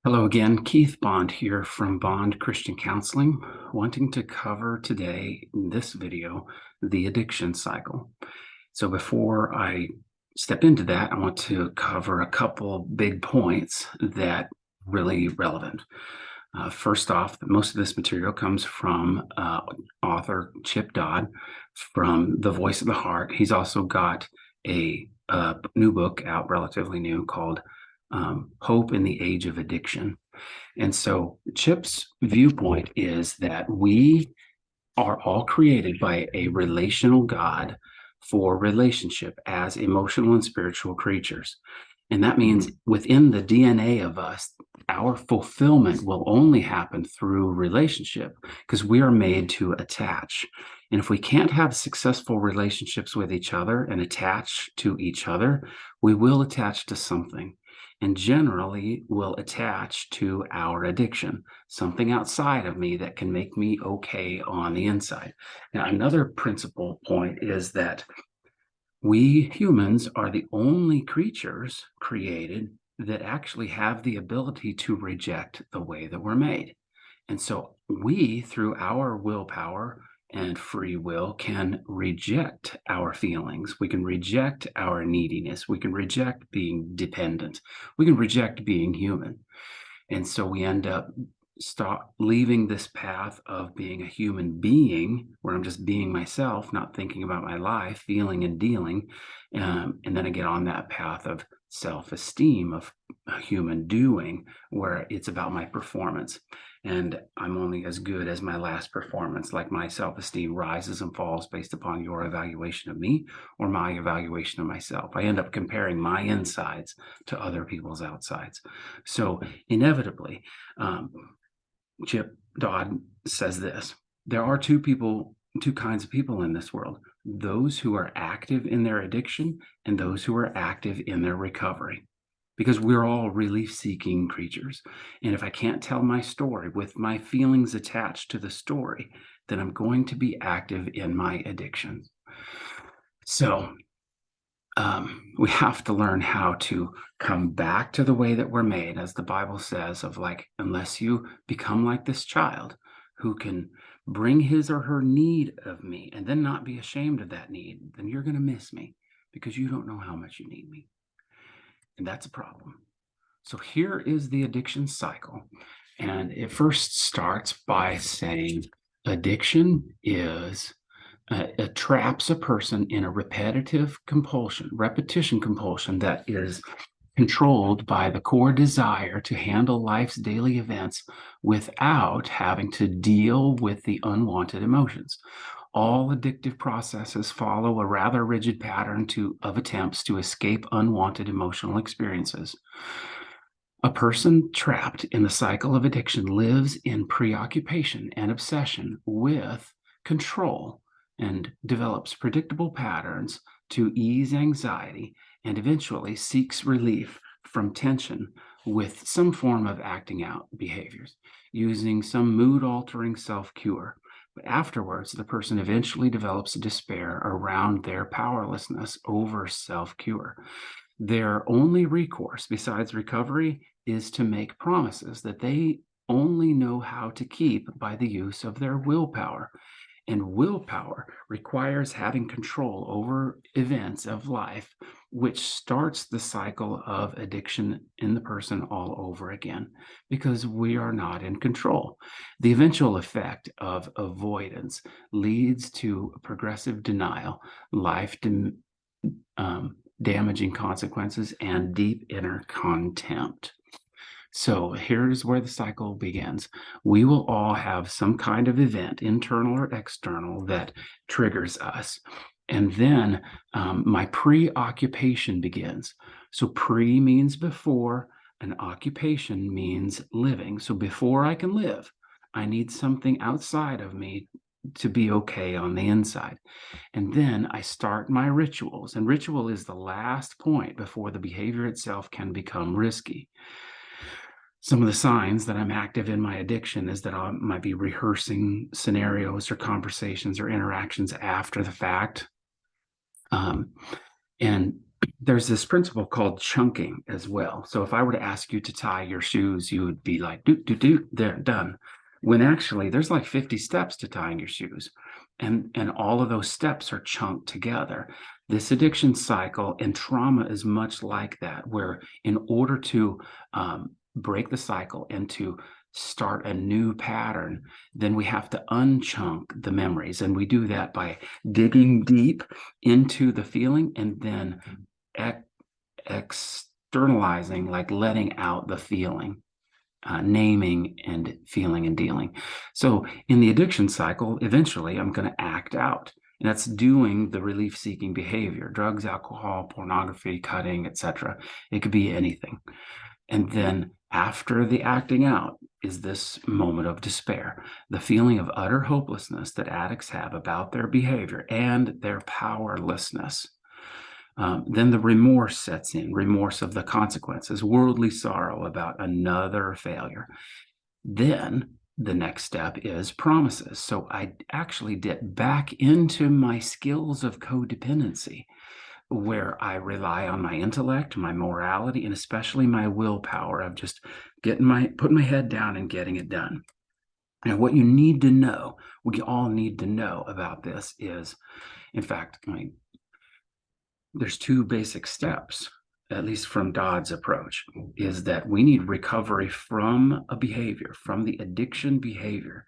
Hello again, Keith Bond here from Bond Christian Counseling, wanting to cover today in this video the addiction cycle. So before I step into that, I want to cover a couple big points that are really relevant. First off, most of this material comes from author Chip Dodd from The Voice of the Heart. He's also got a new book out, relatively new, called Hope in the Age of Addiction. And so Chip's viewpoint is that we are all created by a relational God for relationship as emotional and spiritual creatures. And that means within the DNA of us, our fulfillment will only happen through relationship because we are made to attach. And if we can't have successful relationships with each other and attach to each other, we will attach to something. And generally, will attach to our addiction, something outside of me that can make me okay on the inside. Now, another principal point is that we humans are the only creatures created that actually have the ability to reject the way that we're made. And so we, through our willpower and free will, can reject our feelings. We can reject our neediness. We can reject being dependent. We can reject being human. And so we end up leaving this path of being a human being where I'm just being myself, not thinking about my life, feeling and dealing. And then I get on that path of self-esteem, of human doing, where it's about my performance. And I'm only as good as my last performance. Like, my self-esteem rises and falls based upon your evaluation of me or my evaluation of myself. I end up comparing my insides to other people's outsides. So inevitably, Chip Dodd says this: there are two kinds of people in this world: those who are active in their addiction and those who are active in their recovery. Because we're all relief-seeking creatures. And if I can't tell my story with my feelings attached to the story, then I'm going to be active in my addiction. So we have to learn how to come back to the way that we're made, as the Bible says, of like, unless you become like this child who can bring his or her need of me and then not be ashamed of that need, then you're going to miss me because you don't know how much you need me. And that's a problem. So here is the addiction cycle. And it first starts by saying addiction is it traps a person in a repetition compulsion that is controlled by the core desire to handle life's daily events without having to deal with the unwanted emotions. All addictive processes follow a rather rigid pattern of attempts to escape unwanted emotional experiences. A person trapped in the cycle of addiction lives in preoccupation and obsession with control and develops predictable patterns to ease anxiety, and eventually seeks relief from tension with some form of acting out behaviors, using some mood-altering self-cure. But afterwards, the person eventually develops despair around their powerlessness over self-cure. Their only recourse besides recovery is to make promises that they only know how to keep by the use of their willpower. And willpower requires having control over events of life, which starts the cycle of addiction in the person all over again, because we are not in control. The eventual effect of avoidance leads to progressive denial, damaging consequences, and deep inner contempt. So here's where the cycle begins. We will all have some kind of event, internal or external, that triggers us. And then my preoccupation begins. So pre means before, and occupation means living. So before I can live, I need something outside of me to be okay on the inside. And then I start my rituals. And ritual is the last point before the behavior itself can become risky. Some of the signs that I'm active in my addiction is that I might be rehearsing scenarios or conversations or interactions after the fact. And there's this principle called chunking as well. So if I were to ask you to tie your shoes, you would be like, do, they're done. When actually there's like 50 steps to tying your shoes. And all of those steps are chunked together. This addiction cycle and trauma is much like that, where in order to break the cycle and to start a new pattern, then we have to unchunk the memories. And we do that by digging deep into the feeling and then externalizing, like letting out the feeling, naming and feeling and dealing. So in the addiction cycle, eventually I'm going to act out. And that's doing the relief-seeking behavior, drugs, alcohol, pornography, cutting, etc. It could be anything. And then after the acting out is this moment of despair, the feeling of utter hopelessness that addicts have about their behavior and their powerlessness. Then the remorse sets in, remorse of the consequences, worldly sorrow about another failure. Then the next step is promises. So I actually dip back into my skills of codependency, where I rely on my intellect, my morality, and especially my willpower of just putting my head down and getting it done. And what you need to know, we all need to know about this is, in fact, there's two basic steps, at least from Dodd's approach, is that we need recovery from a behavior, from the addiction behavior.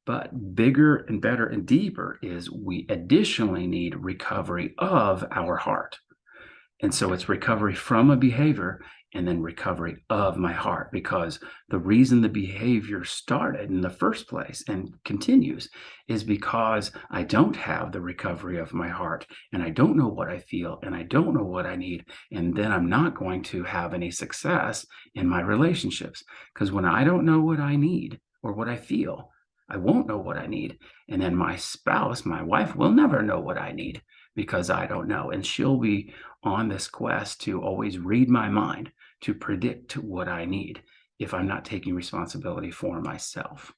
But bigger and better and deeper is we additionally need recovery of our heart. And so it's recovery from a behavior and then recovery of my heart, because the reason the behavior started in the first place and continues is because I don't have the recovery of my heart, and I don't know what I feel, and I don't know what I need. And then I'm not going to have any success in my relationships, because when I don't know what I need or what I feel, I won't know what I need. And then my spouse, my wife, will never know what I need because I don't know. And she'll be on this quest to always read my mind, to predict what I need if I'm not taking responsibility for myself.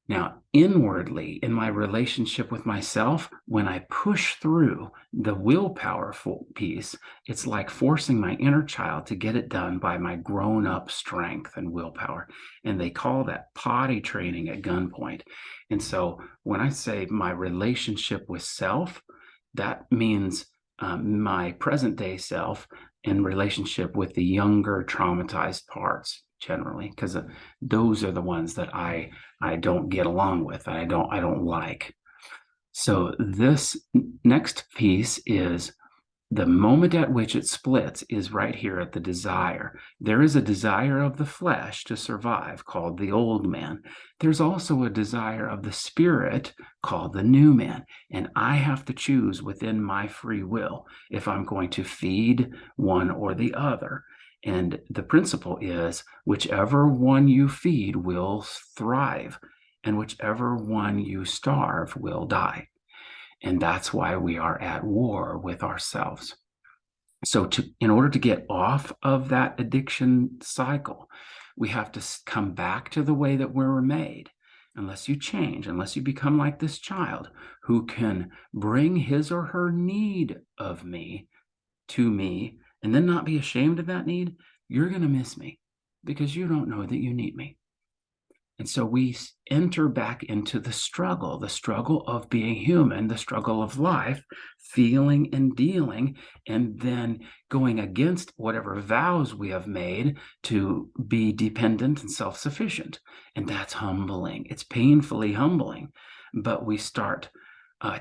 Now, inwardly, in my relationship with myself, when I push through the willpower piece, it's like forcing my inner child to get it done by my grown-up strength and willpower. And they call that potty training at gunpoint. And so when I say my relationship with self, that means my present day self in relationship with the younger traumatized parts generally, because those are the ones that I don't get along with, I don't like. So this next piece is the moment at which it splits is right here at the desire. There is a desire of the flesh to survive called the old man. There's also a desire of the spirit called the new man. And I have to choose within my free will if I'm going to feed one or the other. And the principle is whichever one you feed will thrive, and whichever one you starve will die. And that's why we are at war with ourselves. So in order to get off of that addiction cycle, we have to come back to the way that we were made. Unless you change, unless you become like this child who can bring his or her need of me to me and then not be ashamed of that need, you're going to miss me because you don't know that you need me. And so we enter back into the struggle of being human, the struggle of life, feeling and dealing, and then going against whatever vows we have made to be dependent and self-sufficient. And that's humbling. It's painfully humbling. But we start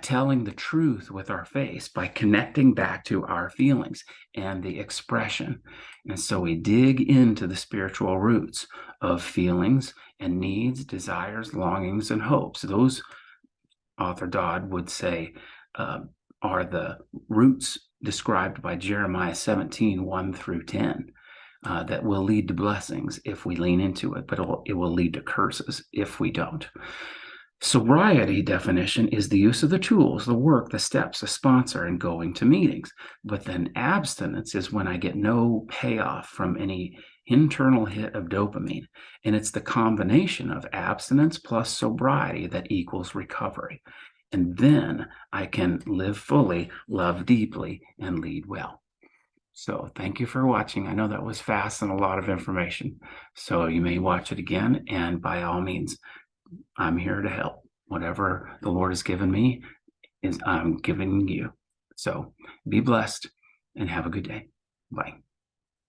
telling the truth with our face by connecting back to our feelings and the expression. And so we dig into the spiritual roots of feelings and needs, desires, longings, and hopes. Those, author Dodd would say, are the roots described by Jeremiah 17, 1 through 10. That will lead to blessings if we lean into it, but it will lead to curses if we don't. Sobriety definition is the use of the tools, the work, the steps, the sponsor, and going to meetings. But then abstinence is when I get no payoff from any internal hit of dopamine. And it's the combination of abstinence plus sobriety that equals recovery. And then I can live fully, love deeply, and lead well. So thank you for watching. I know that was fast and a lot of information. So you may watch it again. And by all means, I'm here to help. Whatever the Lord has given me is I'm giving you. So be blessed and have a good day. Bye.